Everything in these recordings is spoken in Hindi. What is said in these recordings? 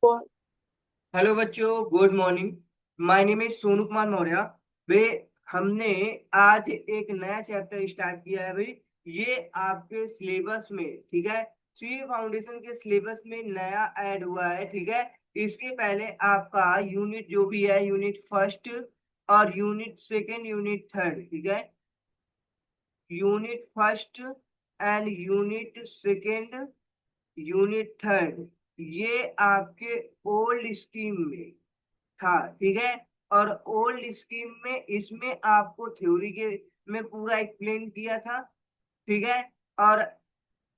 हेलो बच्चों, good morning. My name is Sonu Kumar Maurya. वे हमने आज एक नया चैप्टर स्टार्ट किया है भाई। ये आपके सिलेबस में, ठीक है, सी फाउंडेशन के सिलेबस में नया ऐड हुआ है, ठीक है। इसके पहले आपका यूनिट जो भी है, यूनिट फर्स्ट और यूनिट सेकेंड, यूनिट थर्ड, ठीक है। Unit first and unit second, unit third, ये आपके ओल्ड स्कीम में था, ठीक है। और ओल्ड स्कीम में इसमें आपको थ्योरी के में पूरा एक्सप्लेन किया था, ठीक है। और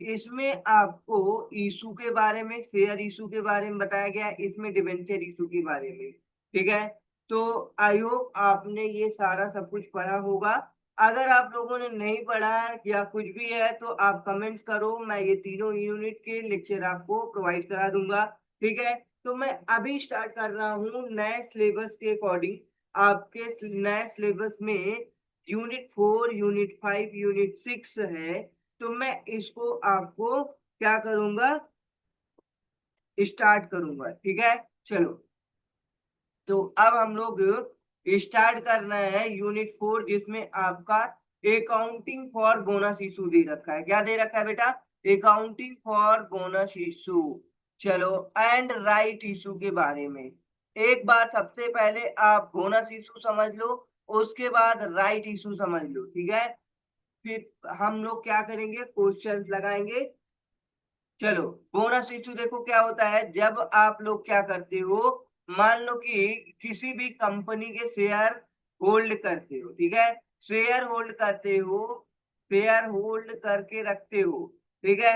इसमें आपको इशू के बारे में, शेयर इशू के बारे में बताया गया, इसमें डिबेंचर इशू के बारे में, ठीक है। तो आई होप आपने ये सारा सब कुछ पढ़ा होगा। अगर आप लोगों ने नहीं पढ़ा या कुछ भी है तो आप कमेंट्स करो, मैं ये तीनों यूनिट के लेक्चर आपको प्रोवाइड करा दूंगा, ठीक है। तो मैं अभी स्टार्ट कर रहा हूँ नए सिलेबस के अकॉर्डिंग। आपके नए सिलेबस में यूनिट 4, यूनिट 5, यूनिट 6 है। तो मैं इसको आपको क्या करूंगा, स्टार्ट करूंगा, ठीक है। चलो, तो अब हम लोग स्टार्ट करना है यूनिट 4, जिसमें आपका अकाउंटिंग फॉर बोनस इशू दे रखा है। क्या दे रखा है बेटा? Accounting for bonus issue. चलो, एंड राइट इशू के बारे में एक बार सबसे पहले आप बोनस इशू समझ लो, उसके बाद राइट इशू समझ लो, ठीक है। फिर हम लोग क्या करेंगे, क्वेश्चंस लगाएंगे। चलो, बोनस इशू देखो क्या होता है। जब आप लोग क्या करते हो, मान लो कि किसी भी कंपनी के शेयर होल्ड करते हो, ठीक है। शेयर होल्ड करते हो, शेयर होल्ड करके रखते हो, ठीक है।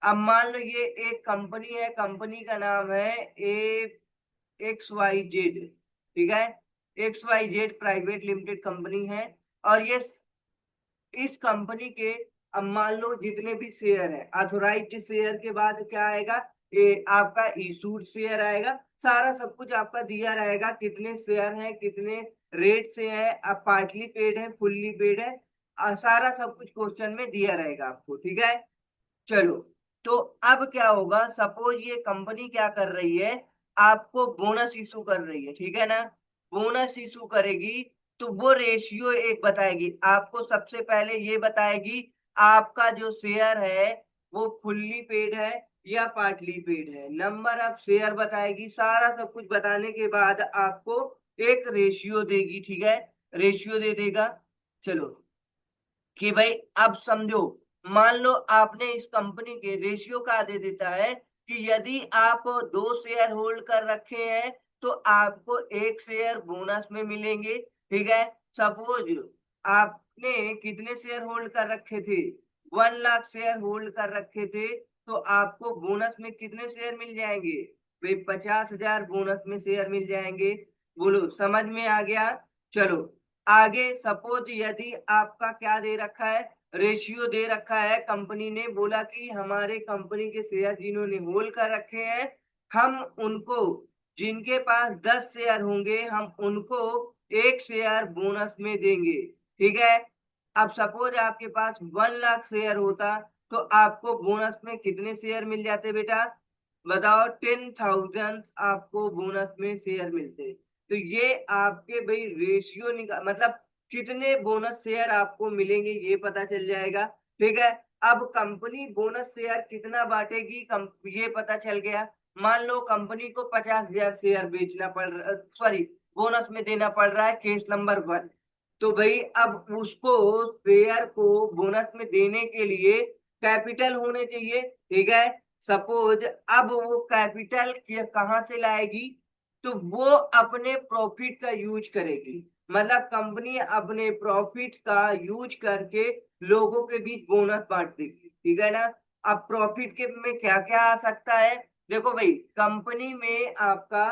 अब मान लो ये एक कंपनी है, कंपनी का नाम है ए XYZ, ठीक है। XYZ प्राइवेट लिमिटेड कंपनी है। और ये इस कंपनी के, अब मान लो जितने भी शेयर है, अथोराइज्ड शेयर के बाद क्या आएगा, ये आपका इशूड शेयर आएगा। सारा सब कुछ आपका दिया रहेगा, कितने शेयर हैं, कितने रेट से है, अब पार्टली पेड है, फुल्ली पेड है, सारा सब कुछ क्वेश्चन में दिया रहेगा आपको, ठीक है। चलो, तो अब क्या होगा, सपोज ये कंपनी क्या कर रही है, आपको बोनस इशू कर रही है, ठीक है ना। बोनस इशू करेगी तो वो रेशियो एक बताएगी आपको। सबसे पहले ये बताएगी आपका जो शेयर है वो फुल्ली पेड है या पार्टली पेड है। नंबर ऑफ शेयर बताएगी, सारा सब कुछ बताने के बाद आपको एक रेशियो देगी, ठीक है। रेशियो दे देगा। चलो, कि भाई अब समझो, मान लो आपने इस कंपनी के रेशियो का दे देता है कि यदि आप 2 शेयर होल्ड कर रखे हैं तो आपको 1 शेयर बोनस में मिलेंगे, ठीक है। सपोज आपने कितने शेयर होल्ड कर रखे थे, 1 लाख शेयर होल्ड कर रखे थे, तो आपको बोनस में कितने शेयर मिल जाएंगे भाई? 50,000 बोनस में शेयर मिल जाएंगे। बोलो, समझ में आ गया? चलो, आगे सपोज यदि आपका क्या दे रखा है, रेशियो दे रखा है। कंपनी ने बोला कि हमारे कंपनी के शेयर जिन्होंने होल्ड कर रखे हैं, हम उनको, जिनके पास 10 शेयर होंगे, हम उनको 1 शेयर बोनस में देंगे, ठीक है। अब सपोज आपके पास 1 लाख शेयर होता तो आपको बोनस में कितने शेयर मिल जाते बेटा? बताओ। 10,000 आपको बोनस में शेयर मिलते। तो ये आपके भाई रेशियो निकाल, मतलब कितने बोनस शेयर आपको मिलेंगे ये पता चल जाएगा, ठीक है। अब कंपनी बोनस शेयर कितना बांटेगी, ये पता चल गया। मान लो कंपनी को 50,000 शेयर बेचना पड़ रहा, सॉरी, बोनस में देना पड़ रहा है, केस नंबर 1। तो भाई अब उसको शेयर को बोनस में देने के लिए कैपिटल होने चाहिए, ठीक है। सपोज अब वो कैपिटल कहाँ से लाएगी, तो वो अपने प्रॉफिट का यूज करेगी। मतलब कंपनी अपने प्रॉफिट का यूज करके लोगों के बीच बोनस बांट देगी, ठीक है ना। अब प्रॉफिट के में क्या क्या आ सकता है, देखो भाई, कंपनी में आपका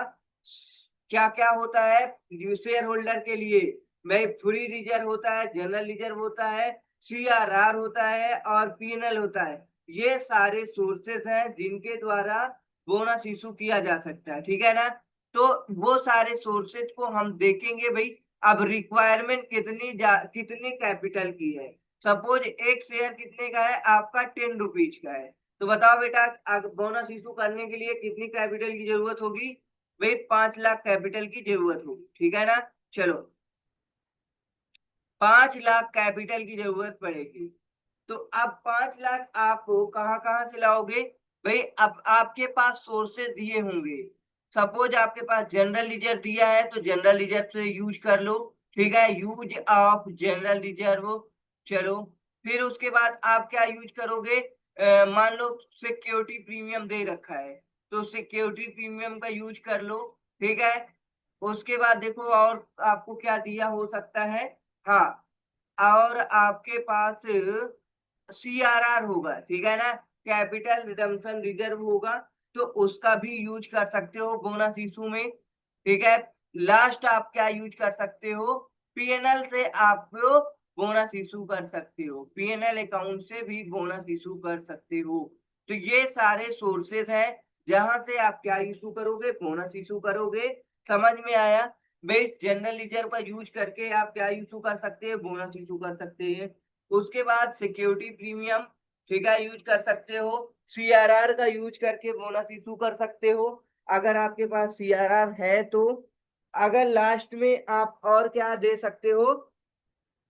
क्या क्या होता है शेयर होल्डर के लिए। भाई फ्री रिजर्व होता है, जनरल रिजर्व होता है, CRR होता है और पीएनएल होता है। ये सारे सोर्सेस हैं जिनके द्वारा बोनस इशू किया जा सकता है, ठीक है ना। तो वो सारे सोर्सेज को हम देखेंगे भाई। अब रिक्वायरमेंट कितनी कैपिटल की है। सपोज 1 शेयर कितने का है आपका? 10 रुपीज का है। तो बताओ बेटा, बोनस इशू करने के लिए कितनी कैपिटल की जरूरत होगी? भाई 5 लाख कैपिटल की जरूरत होगी, ठीक है ना। चलो, 5 लाख कैपिटल की जरूरत पड़ेगी। तो अब 5 लाख आप कहाँ कहाँ से लाओगे? भाई अब आपके पास सोर्सेज दिए होंगे। सपोज आपके पास जनरल रिजर्व दिया है तो जनरल रिजर्व से यूज कर लो, ठीक है, यूज ऑफ जनरल रिजर्व। चलो, फिर उसके बाद आप क्या यूज करोगे? मान लो सिक्योरिटी प्रीमियम दे रखा है, तो सिक्योरिटी प्रीमियम का यूज कर लो, ठीक है। उसके बाद देखो और आपको क्या दिया हो सकता है। हाँ, और आपके पास सीआरआर होगा, ठीक है ना, कैपिटल रिडम्पशन रिजर्व होगा, तो उसका भी यूज कर सकते हो बोनस इशू में, ठीक है। लास्ट आप क्या यूज कर सकते हो? पीएनएल से आप बोनस इशू कर सकते हो, पीएनएल अकाउंट से भी बोनस इशू कर सकते हो। तो ये सारे सोर्सेज हैं जहां से आप क्या इशू करोगे? बोनस इशू करोगे। समझ में आया? बेस जनरल रिजर्व का यूज करके आप क्या इशू कर सकते हैं? बोनस इशू कर सकते हैं। उसके बाद सिक्योरिटी प्रीमियम, ठीक है, यूज कर सकते हो। सीआरआर का यूज करके बोनस इशू कर सकते हो, अगर आपके पास सीआरआर है तो। अगर लास्ट में आप और क्या दे सकते हो?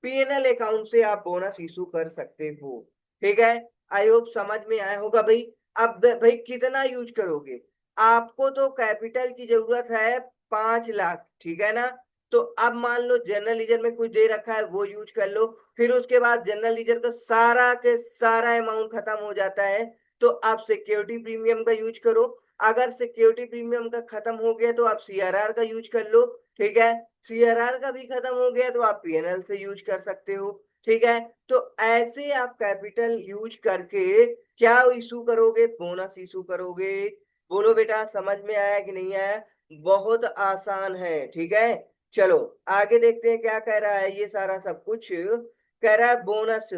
पीएनएल अकाउंट से आप बोनस इशू कर सकते हो, ठीक है। आई होप समझ में आया होगा भाई। अब भाई कितना यूज करोगे? आपको तो कैपिटल की जरूरत है 5 लाख, ठीक है ना। तो अब मान लो जनरल लीजर में कुछ दे रखा है वो यूज कर लो, फिर उसके बाद जनरल लीजर का सारा के सारा अमाउंट खत्म हो जाता है तो आप सिक्योरिटी प्रीमियम का यूज करो। अगर सिक्योरिटी प्रीमियम का खत्म हो गया तो आप सीआरआर का यूज कर लो, ठीक है। सीआरआर का भी खत्म हो गया तो आप पीएनएल से यूज कर सकते हो, ठीक है। तो ऐसे आप कैपिटल यूज करके क्या इशू करोगे? बोनस इशू करोगे। बोलो बेटा, समझ में आया कि नहीं आया? बहुत आसान है, ठीक है। चलो आगे देखते हैं क्या कह रहा है। ये सारा सब कुछ कह रहा है बोनस,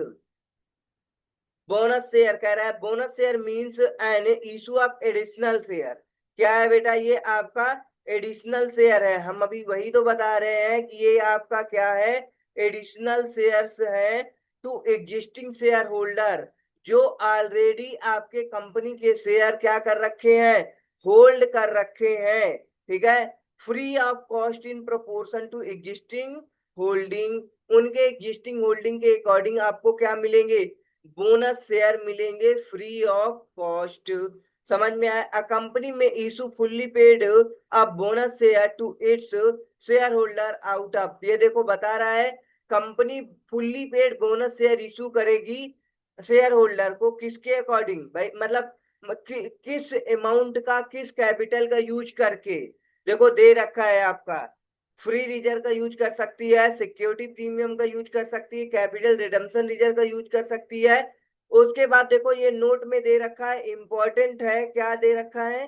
बोनस शेयर कह रहा है। Bonus share means an issue of additional share. क्या है बेटा? ये आपका एडिशनल शेयर है। हम अभी वही तो बता रहे हैं कि ये आपका क्या है? एडिशनल शेयर्स है टू एग्जिस्टिंग शेयर होल्डर, जो ऑलरेडी आपके कंपनी के शेयर क्या कर रखे हैं? होल्ड कर रखे हैं, ठीक है। Free of cost in proportion to existing holding, उनके एग्जिस्टिंग होल्डिंग के अकॉर्डिंग आपको क्या मिलेंगे? बोनस शेयर मिलेंगे फ्री ऑफ कॉस्ट। समझ में आया? अ कंपनी में issue fully paid a bonus share to its share holder out of, ये देखो बता रहा है company fully paid bonus share issue करेगी शेयर होल्डर को, किसके अकॉर्डिंग भाई? मतलब किस अमाउंट का, किस कैपिटल का यूज करके? देखो दे रखा है आपका, फ्री रिजर्व का यूज कर सकती है, सिक्योरिटी प्रीमियम का यूज कर सकती है, कैपिटल रिडम्पशन रिजर्व का यूज कर सकती है। उसके बाद देखो ये नोट में दे रखा है, इंपॉर्टेंट है, क्या दे रखा है?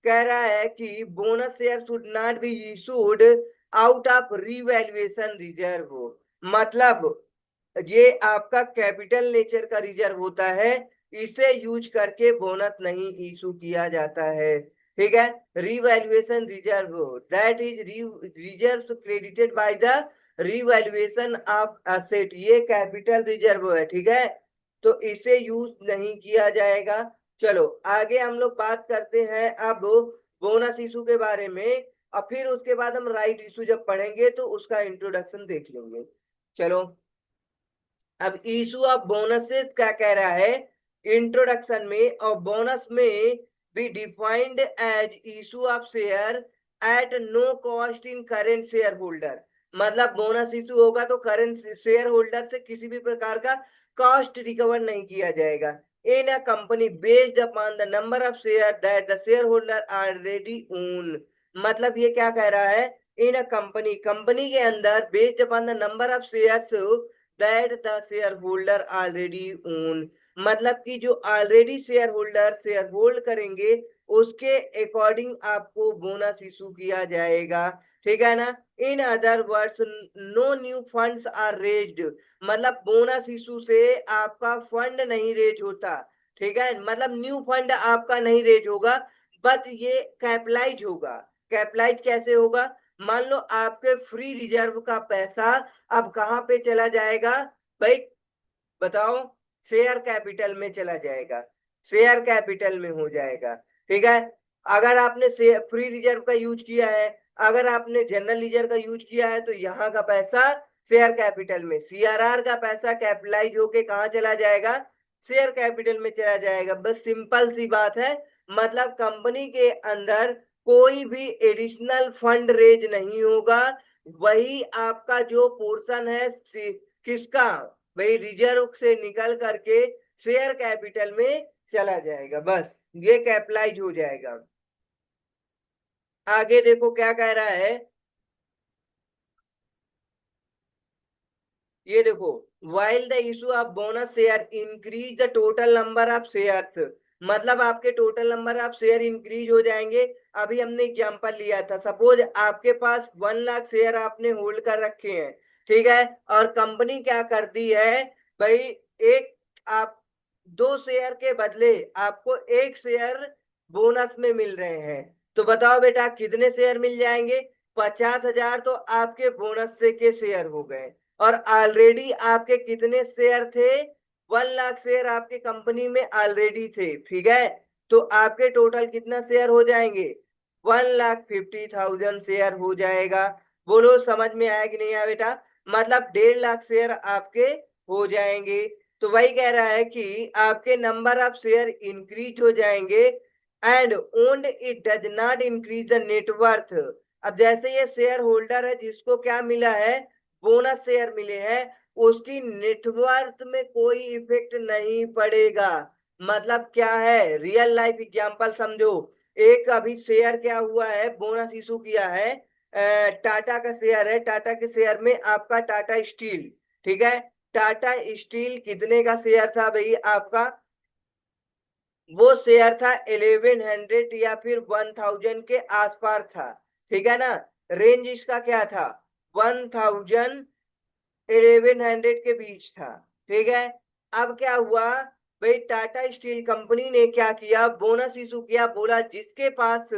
कह रहा है कि bonus share should not be issued out of revaluation reserve. मतलब ये आपका कैपिटल नेचर का रिजर्व होता है, इसे यूज करके बोनस नहीं इशू किया जाता है, ठीक है। Revaluation reserve, that is reserve credited bye the revaluation of asset, ये कैपिटल रिजर्व है, ठीक है। तो इसे यूज नहीं किया जाएगा। चलो आगे हम लोग बात करते हैं अब बोनस इशू के बारे में, और फिर उसके बाद हम राइट इशू जब पढ़ेंगे तो उसका इंट्रोडक्शन देख लेंगे। चलो, अब इशू ऑफ बोनसेस क्या कह रहा है इंट्रोडक्शन में? और बोनस में be defined as issue of share at no cost in current share holder. मतलब बोनस इशू होगा तो करेंट शेयर होल्डर से किसी भी प्रकार का कॉस्ट रिकवर नहीं किया जाएगा in a company based upon the number of share that the share holder already own. मतलब ये क्या कह रहा है? इन अ कंपनी, कंपनी के अंदर based upon the number of shares that the share holder already own, मतलब कि जो already share holder share hold करेंगे उसके अकॉर्डिंग आपको बोनस इशू किया जाएगा, ठीक है ना। In other words no new funds are raised, मतलब बोनस इशू से आपका फंड नहीं रेज होता, ठीक है। मतलब न्यू फंड आपका नहीं रेज होगा, बट ये कैपिटलाइज होगा। कैपिटलाइज कैसे होगा? मान लो आपके फ्री रिजर्व का पैसा अब कहाँ पे चला जाएगा भाई? बताओ, शेयर कैपिटल में चला जाएगा। शेयर कैपिटल में हो जाएगा। ठीक है, अगर आपने फ्री रिजर्व का यूज किया है, अगर आपने जनरल रिजर्व का यूज किया है, तो यहाँ का पैसा शेयर कैपिटल में, सीआरआर का पैसा कैपिटलाइज होके कहाँ चला जाएगा, शेयर कैपिटल में चला जाएगा। बस सिंपल सी बात है, मतलब कंपनी के अंदर कोई भी एडिशनल फंड रेज नहीं होगा, वही आपका जो पोर्शन है किसका, वही रिजर्व से निकल करके शेयर कैपिटल में चला जाएगा, बस ये कैपिटलाइज हो जाएगा। आगे देखो क्या कह रहा है, ये देखो, while the issue of bonus share increase the total number of shares, मतलब आपके total number of share increase हो जाएंगे। अभी हमने एग्जांपल लिया था, सपोज आपके पास 1 लाख शेयर आपने होल्ड कर रखे हैं, ठीक है, और कंपनी क्या करती है भाई, एक आप 2 शेयर के बदले आपको 1 शेयर बोनस में मिल रहे हैं, तो बताओ बेटा कितने शेयर मिल जाएंगे, 50,000 तो आपके बोनस से के शेयर हो गए, और ऑलरेडी आपके कितने शेयर थे, 1 लाख शेयर आपके कंपनी में ऑलरेडी थे, ठीक है, तो आपके टोटल कितना शेयर हो जाएंगे, 1,50,000 शेयर हो जाएगा। बोलो समझ में आया कि नहीं आया बेटा, मतलब 1.5 लाख शेयर आपके हो जाएंगे। तो वही कह रहा है कि आपके नंबर ऑफ शेयर इंक्रीज हो जाएंगे and owned it does not increase the net worth. अब जैसे ये शेयर होल्डर है जिसको क्या मिला है, बोनस शेयर मिले हैं, उसकी नेटवर्थ में कोई इफेक्ट नहीं पड़ेगा। मतलब क्या है, रियल लाइफ एग्जांपल समझो, एक अभी शेयर क्या हुआ है, बोनस इशू किया है, टाटा का शेयर है, टाटा के शेयर में आपका टाटा स्टील, ठीक है, टाटा स्टील कितने का शेयर था भाई आपका, वो शेयर था 1100 या फिर 1000 के आसपास था, ठीक है ना, रेंज इसका क्या था, 1000 1100 के बीच था, ठीक है। अब क्या हुआ भाई, टाटा स्टील कंपनी ने क्या किया, बोनस इशू किया, बोला जिसके पास,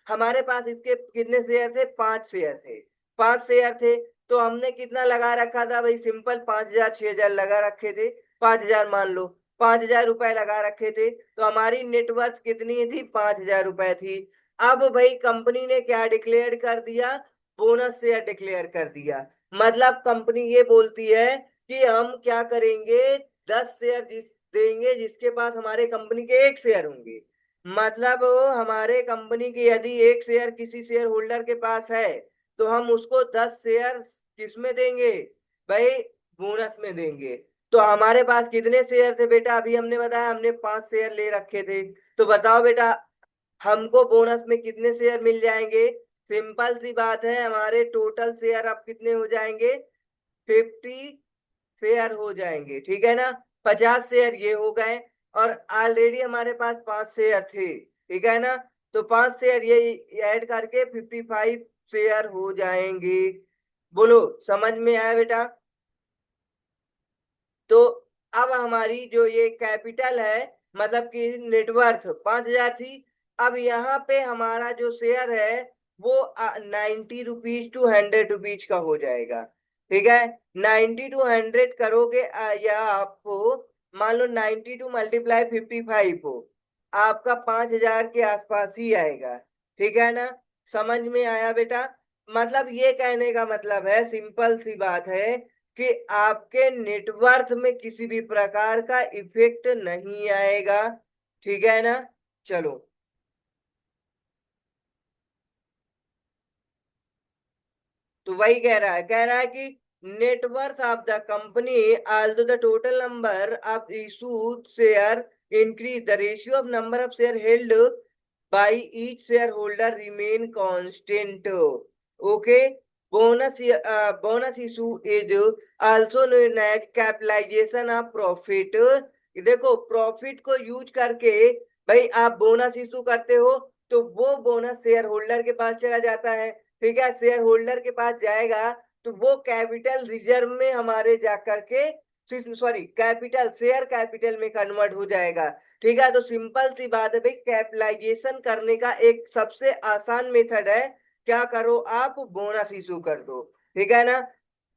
हमारे पास इसके कितने शेयर थे, 5 शेयर थे, 5 शेयर थे, तो हमने कितना लगा रखा था भाई, सिंपल 5,000 6,000 लगा रखे थे, 5,000 मान लो, 5,000 रुपए लगा रखे थे, तो हमारी नेटवर्थ कितनी थी, 5,000 रुपए थी। अब भाई कंपनी ने क्या डिक्लेयर कर दिया, बोनस शेयर डिक्लेयर कर दिया, मतलब कंपनी ये बोलती है कि हम क्या करेंगे, 10 शेयर देंगे जिसके पास हमारे कंपनी के 1 शेयर होंगे, मतलब हमारे कंपनी के यदि 1 शेयर किसी शेयर होल्डर के पास है, तो हम उसको 10 शेयर किस में देंगे भाई, बोनस में देंगे। तो हमारे पास कितने शेयर थे बेटा, अभी हमने बताया हमने 5 शेयर ले रखे थे, तो बताओ बेटा हमको बोनस में कितने शेयर मिल जाएंगे, सिंपल सी बात है, हमारे टोटल शेयर अब कितने हो जाएंगे, 50 शेयर हो जाएंगे, ठीक है ना, 50 शेयर ये हो गए, और ऑलरेडी हमारे पास 5 शेयर थे, ठीक है ना, तो 5 शेयर ये ऐड करके 55 शेयर हो जाएंगे। बोलो समझ में आया बेटा। तो अब हमारी जो ये कैपिटल है, मतलब कि नेटवर्थ 5,000 थी, अब यहाँ पे हमारा जो शेयर है वो 90 रुपीज टू 100 रुपीज का हो जाएगा, ठीक है, 90 टू 100 करोगे, या आपको मान लो 90 टू × 55 हो, आपका 5,000 के आसपास ही आएगा, ठीक है ना, समझ में आया बेटा। मतलब ये कहने का मतलब है, सिंपल सी बात है कि आपके नेटवर्थ में किसी भी प्रकार का इफेक्ट नहीं आएगा, ठीक है ना। चलो, तो वही कह रहा है कि net worth of the company although the total number of issued share increase, the ratio of number of share held by each shareholder remain constant. Okay, bonus issue is also known as capitalization of profit। देखो प्रॉफिट को यूज करके भाई आप बोनस इशू करते हो, तो वो बोनस शेयर होल्डर के पास चला जाता है, ठीक है, शेयर होल्डर के पास जाएगा, तो वो कैपिटल रिजर्व में हमारे जा करके, सॉरी कैपिटल शेयर कैपिटल में कन्वर्ट हो जाएगा, ठीक है। तो सिंपल सी बात है भाई, कैपिटलाइजेशन करने का एक सबसे आसान मेथड है, क्या करो आप, बोनस इशू कर दो, ठीक है ना।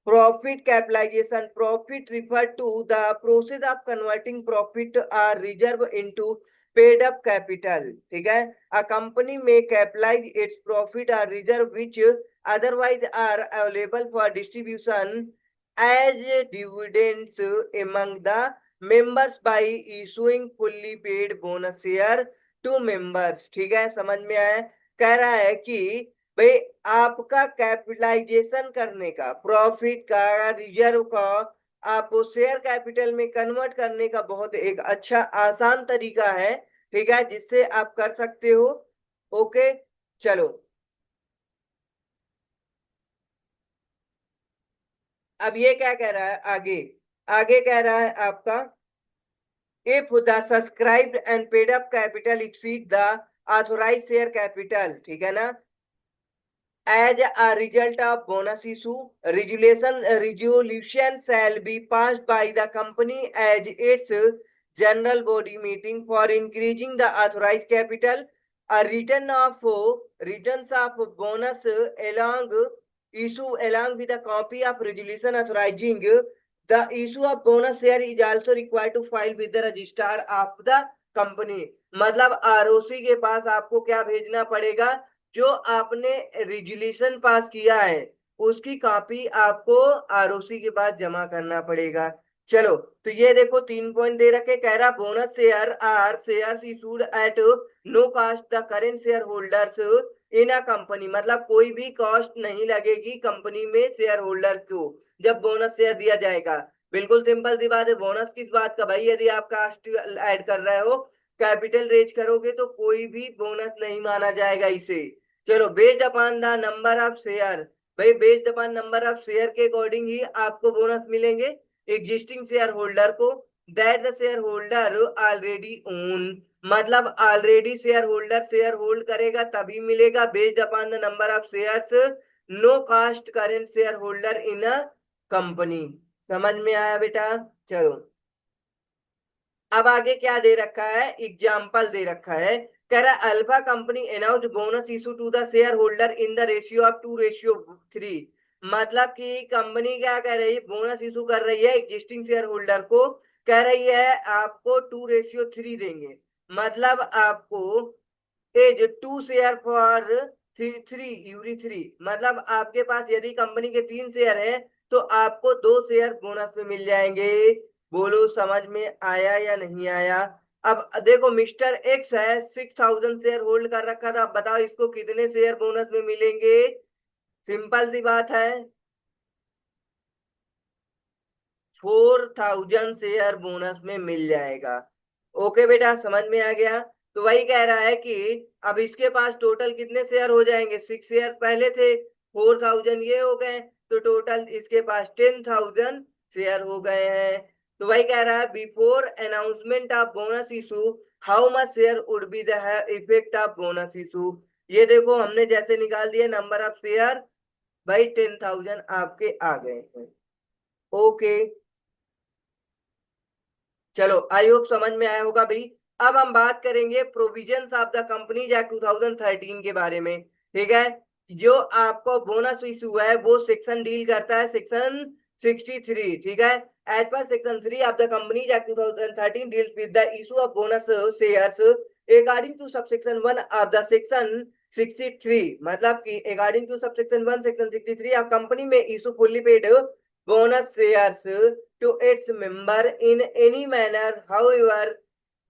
Profit capitalization. Profit refer to the process of converting profit or reserve into paid up capital. ठीक है. A company may capitalize its profit or reserve which otherwise are available for distribution as dividends among the members by issuing fully paid bonus share to members. ठीक है, समझ में आया. कह रहा है कि भाई आपका कैपिटलाइजेशन करने का, प्रॉफिट का, रिजर्व का, आपको शेयर कैपिटल में कन्वर्ट करने का बहुत एक अच्छा आसान तरीका है. ठीक है, जिससे आप कर सकते हो. ओके, चलो अब ये क्या कह रहा है आगे. आगे कह रहा है आपका, if the subscribed and paid up capital exceed the authorise share capital. ठीक है ना. As a result of bonus issue, resolution shall be passed by the company as its general body meeting for increasing the authorized capital. A returns of bonus along issue along with a copy of resolution authorizing the issue of bonus share is also required to file with the registrar of the company. मतलब आरओसी के पास आपको क्या भेजना पड़ेगा, जो आपने रिजोल्यूशन पास किया है उसकी कॉपी आपको आरओसी के पास जमा करना पड़ेगा. चलो, तो ये देखो 3 पॉइंट दे रखे. कह रहा bonus share are shares issued at no cost the current share holders in a company. मतलब कोई भी कॉस्ट नहीं लगेगी कंपनी में शेयर होल्डर को जब बोनस शेयर दिया जाएगा. बिल्कुल सिंपल सी बात है. बोनस किस बात का भाई, यदि आप कास्ट ऐड कर रहे हो, कैपिटल रेज करोगे तो कोई भी बोनस नहीं माना जाएगा इसे. चलो, based upon the number of share. भाई based upon number of share के अकॉर्डिंग ही आपको बोनस मिलेंगे एग्जिस्टिंग शेयर होल्डर को, that the share holder already own. मतलब already share holder share hold करेगा तभी मिलेगा. Based upon the number of shares, no cast current share holder in a company. समझ में आया बेटा. चलो, अब आगे क्या दे रखा है, एग्जाम्पल दे रखा है. कह रहा है alpha company announce bonus issue to the share holder in the ratio of 2:3. मतलब कि कंपनी क्या कर रही है, बोनस इशू कर रही है एग्जिस्टिंग शेयर होल्डर को. कह रही है आपको 2:3 देंगे. मतलब आपको एज 2 शेयर फॉर 3 मतलब आपके पास यदि कंपनी के 3 शेयर हैं तो आपको 2 शेयर बोनस में मिल जाएंगे. बोलो समझ में आया या नहीं आया. अब देखो मिस्टर एक्स है, 6,000 शेयर होल्ड कर रखा था. अब बताओ इसको कितने शेयर बोनस में मिलेंगे. सिंपल सी बात है, 4,000 शेयर बोनस में मिल जाएगा. ओके बेटा, समझ में आ गया. तो वही कह रहा है कि अब इसके पास टोटल कितने शेयर हो जाएंगे, 6 शेयर पहले थे, 4,000 ये हो गए, तो टोटल इसके पास 10,000 शेयर हो गए हैं. तो वही कह रहा है before announcement of bonus issue how much share would be the effect of bonus issue. ये देखो हमने जैसे निकाल दिया नंबर ऑफ शेयर, भाई 10,000 आपके आ गए हैं. ओके, चलो आई होप समझ में आया होगा भाई. अब हम बात करेंगे provisions of the companies act 2013 के बारे में. ठीक है, जो आपको बोनस इशू है वो सेक्शन डील करता है, सेक्शन 63. ठीक है, as per section 3 of the companies act 2013 deals with the issue of bonus shares according to subsection 1 of the section 63. मतलब कि according to subsection 1 section 63 of company में issue fully paid bonus shares to its member in any manner however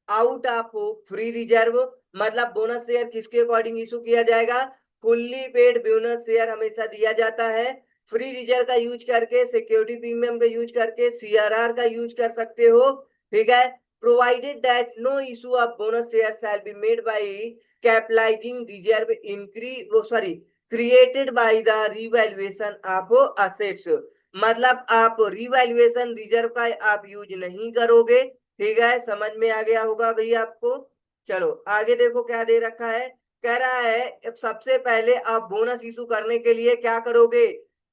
out of free reserve. मतलब बोनस शेयर किसके अकॉर्डिंग इशू किया जाएगा, फुल्ली पेड बोनस शेयर हमेशा दिया जाता है. फ्री रिजर्व का यूज करके, सिक्योरिटी प्रीमियम का यूज करके, सीआरआर का यूज कर सकते हो. ठीक है, provided that no issue of bonus share shall be made by capitalising reserve increase वो sorry created by the revaluation of assets. मतलब आप रिवैल्यूएशन रिजर्व का आप यूज नहीं करोगे. ठीक है, समझ में आ गया होगा भैया आपको. चलो आगे देखो क्या दे रखा है. कह रहा है सबसे पहले आप बोनस इशू करने के लिए क्या करोगे,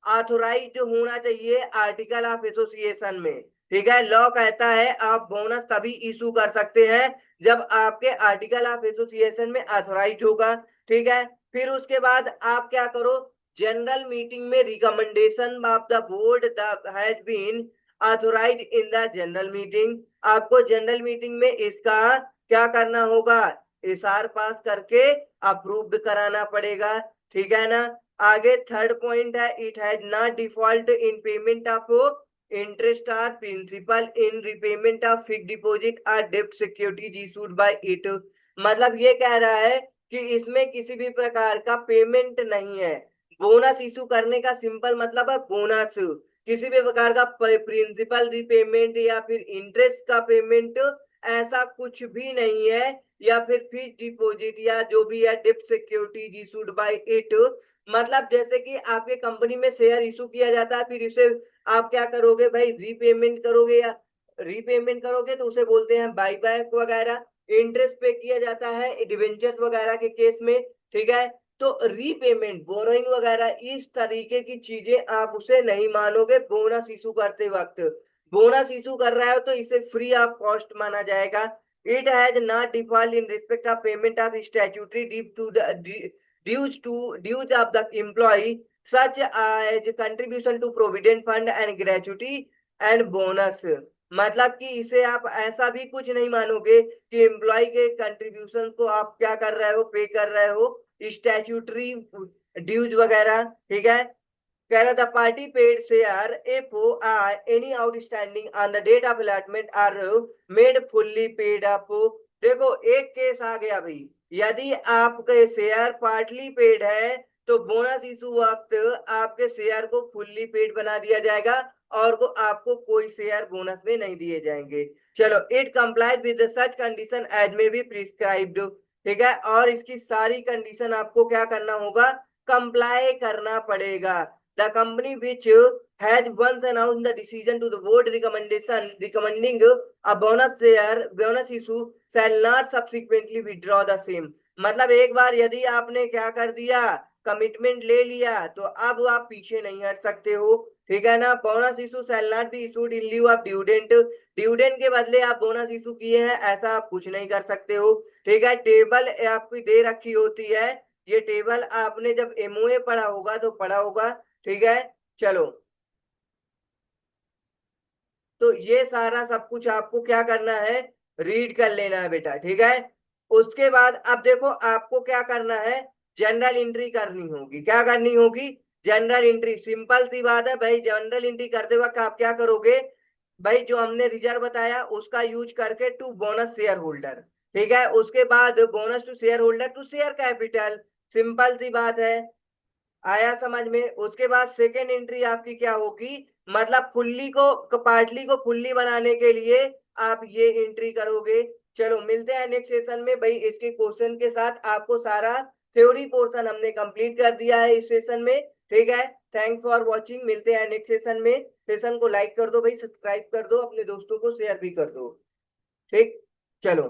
ऑथोराइज होना चाहिए आर्टिकल ऑफ एसोसिएशन में. ठीक है, लॉ कहता है आप बोनस तभी इशू कर सकते हैं जब आपके आर्टिकल ऑफ एसोसिएशन में ऑथोराइज होगा. ठीक है, फिर उसके बाद आप क्या करो, जनरल मीटिंग में recommendation of the board has been authorised in the general meeting. आपको जनरल मीटिंग में इसका क्या करना होगा, एसआर पास करके अप्रूव्ड कराना पड़ेगा, ठीक है ना। आगे थर्ड पॉइंट है, it has not default in payment of interest और principal in repayment of fixed deposit और डेब्ट सिक्योरिटीज इशूड बाय इट। मतलब ये कह रहा है कि इसमें किसी भी प्रकार का पेमेंट नहीं है। बोनस इशू करने का सिंपल मतलब है बोनस, किसी भी प्रकार का प्रिंसिपल रिपेमेंट या फिर इंटरेस्ट का पेमेंट ऐसा कुछ भी नहीं है, या फिर फिक्स्ड डिपॉजिट या जो भी है डेब्ट सिक्योरिटीज इशूड बाय इट। मतलब जैसे कि आपके कंपनी में शेयर इशू किया जाता है, फिर इसे आप क्या करोगे भाई, रीपेमेंट करोगे, या रीपेमेंट करोगे तो उसे बोलते हैं बाई बैक वगैरह। इंटरेस्ट पे किया जाता है डिवेंचर वगैरह के केस में, ठीक है। तो रीपेमेंट, बोरोइंग वगैरह इस तरीके की चीजें आप उसे नहीं मानोगे बोनस इशू करते वक्त। बोनस इशू कर रहा है तो इसे फ्री ऑफ कॉस्ट माना जाएगा। It has not default in respect of payment of statutory dues of the employ such as contribution to provident fund and gratuity and bonus. मतलब कि इसे आप ऐसा भी कुछ नहीं मानोगे कि एम्प्लॉय के कंट्रीब्यूशन को आप क्या कर रहे हो, पे कर रहे हो, स्टैट्यूटरी ड्यूज वगैरह, ठीक है। कह रहा था party paid share if any outstanding on the date of allotment are made fully paid up. देखो एक केस आ गया भाई, यदि आपके शेयर पार्टली पेड है तो बोनस इशू वक्त आपके शेयर को फुल्ली पेड बना दिया जाएगा और वो आपको कोई शेयर बोनस में नहीं दिए जाएंगे। चलो, it complies with such condition as may be prescribed, ठीक है। और इसकी सारी कंडीशन आपको क्या करना होगा, कंप्लाई करना पड़ेगा। The company which has once announced the decision to the board recommending a bonus issue shall not subsequently withdraw the same। मतलब एक बार यदि आपने क्या कर दिया, कमिटमेंट ले लिया, तो अब आप पीछे नहीं हट सकते हो, ठीक है ना। Bonus issue shall not be issued in lieu of dividend, dividend के बदले आप बोनस इशू किए हैं ऐसा आप कुछ नहीं कर सकते हो, ठीक है। टेबल आपकी दे रखी होती है, ये टेबल आपने जब एमओए पढ़ा होगा तो पढ़ा होगा, ठीक है। चलो, तो ये सारा सब कुछ आपको क्या करना है, रीड कर लेना है बेटा, ठीक है। उसके बाद अब देखो आपको क्या करना है, जनरल एंट्री करनी होगी। क्या करनी होगी, जनरल एंट्री। सिंपल सी बात है भाई, जनरल एंट्री करते वक्त आप क्या करोगे भाई, जो हमने रिजर्व बताया उसका यूज करके टू बोनस शेयर होल्डर, ठीक है। उसके बाद bonus to share holder to share capital, simple सी बात है, आया समझ में। उसके बाद सेकेंड एंट्री आपकी क्या होगी, मतलब फुल्ली को पार्टली को फुल्ली बनाने के लिए आप ये एंट्री करोगे। चलो मिलते हैं नेक्स्ट सेशन में भाई, इसके क्वेश्चन के साथ। आपको सारा थ्योरी पोर्शन हमने कंप्लीट कर दिया है इस सेशन में, ठीक है। थैंक्स फॉर वॉचिंग, मिलते हैं नेक्स्ट सेशन में। सेशन को लाइक कर दो भाई, सब्सक्राइब कर दो, अपने दोस्तों को शेयर भी कर दो, ठीक। चलो।